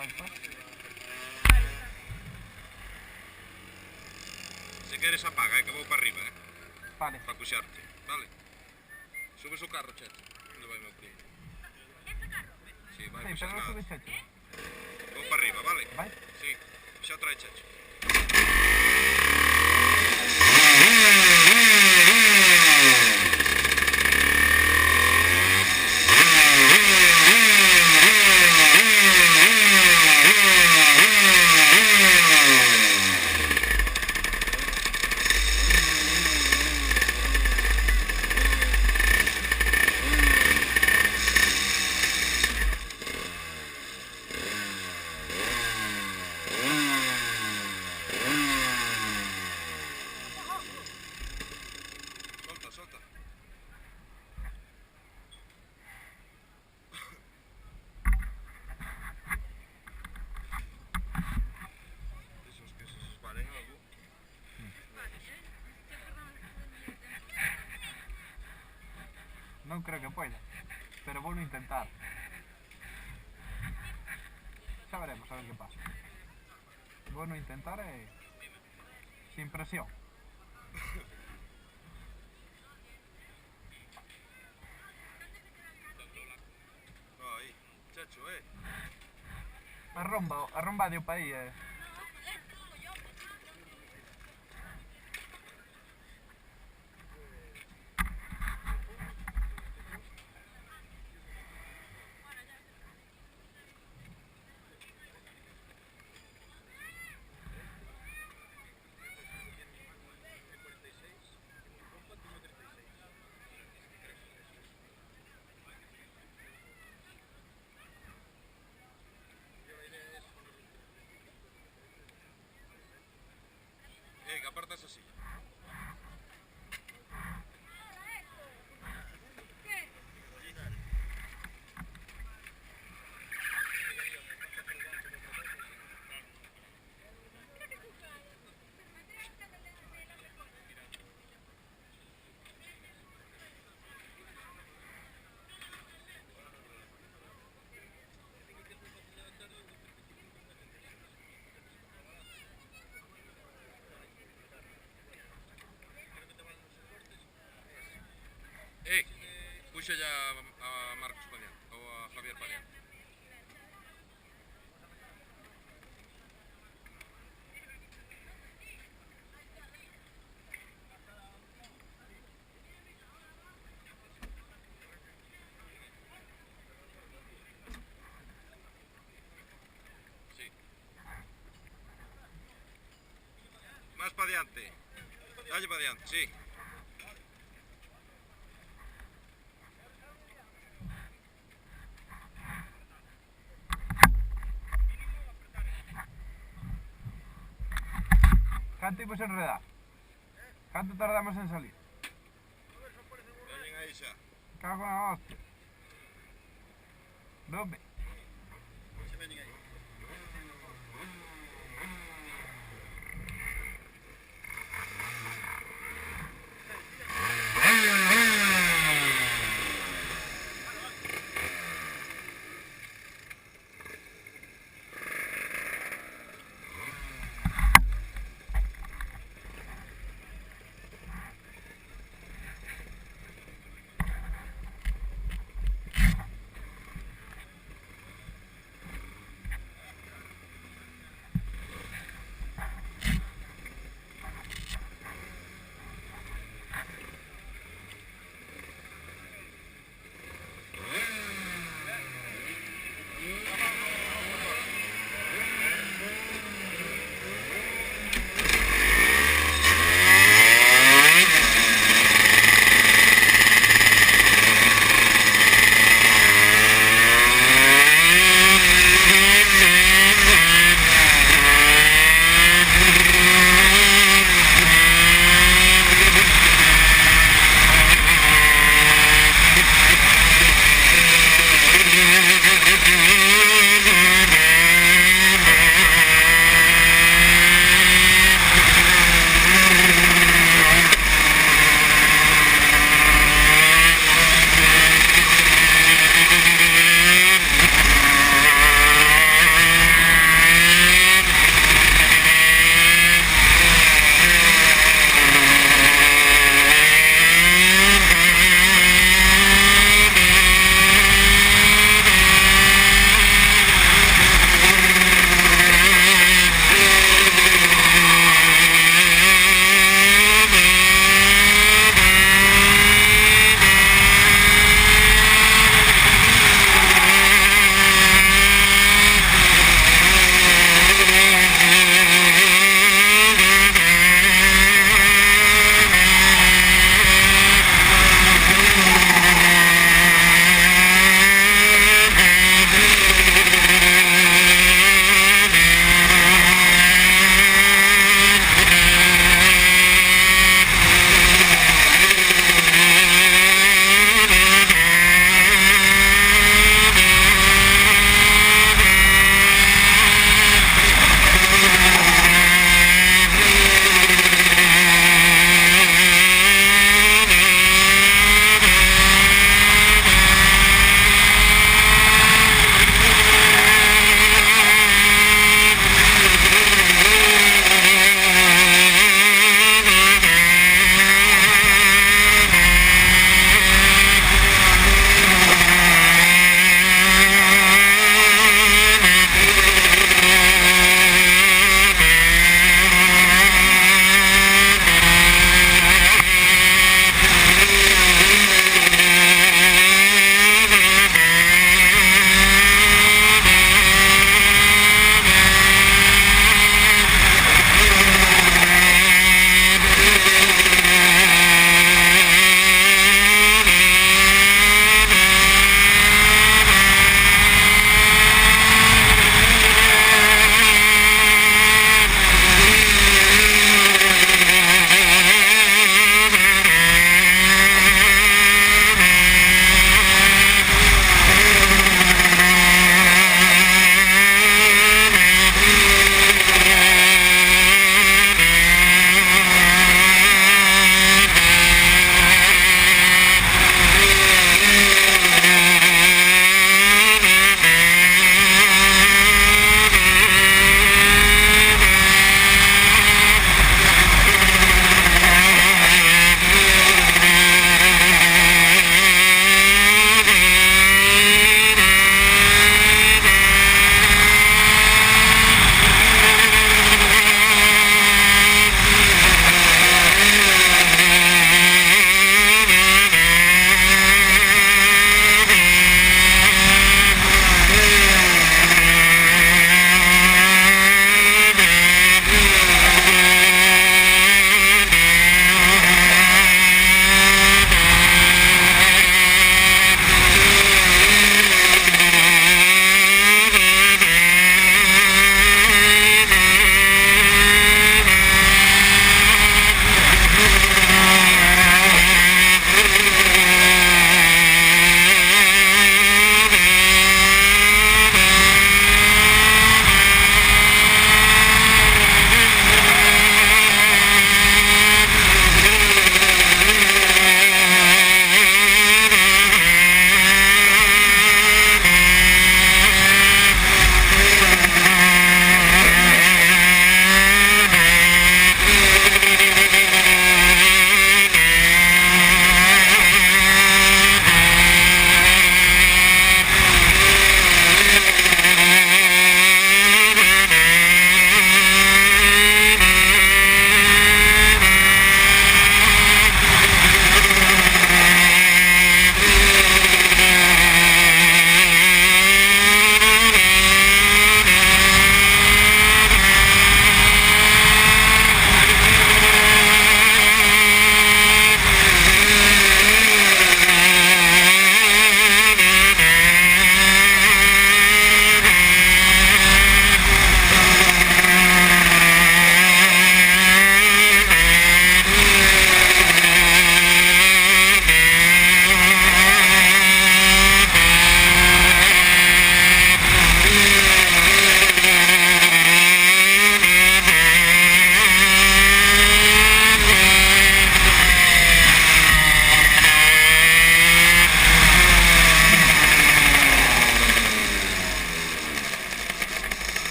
para después. Se queres apaga, que vou para arriba, Vale. para cuxarte, vale? Subes o carro, Checho. Onde vai meu primo? Sí, vai, Sí, puxas pero no nada. subes Checho. Vou para arriba, vale? Vai. Sí, xa trae Checho. Solta, solta. Esos que se resbalen algo. Non creo que pueda, pero vou intentar. Xa veremos a ver que pasa. Vou intentar sin presión. Aí, Checho, Arromba de o país, que apartas así. Puxa ya a Marcos Padián, ou a Javier Padián. Sí. Más para adiante. Dalle para adiante, sí. Canto imos enredar? Canto tardamos en salir? Veñen aí xa. Cago na hostia. Dome. Se veñen aí.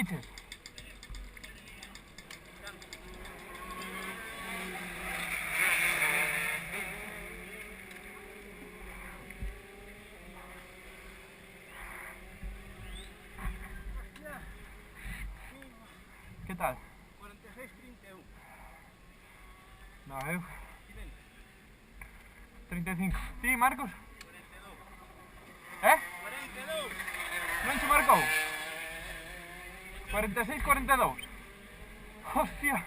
peixes? ¿Qué tal? 46-31. No, 35. Sí, Marcos? 42. 42. Non se marcou? 46-42. Hostia.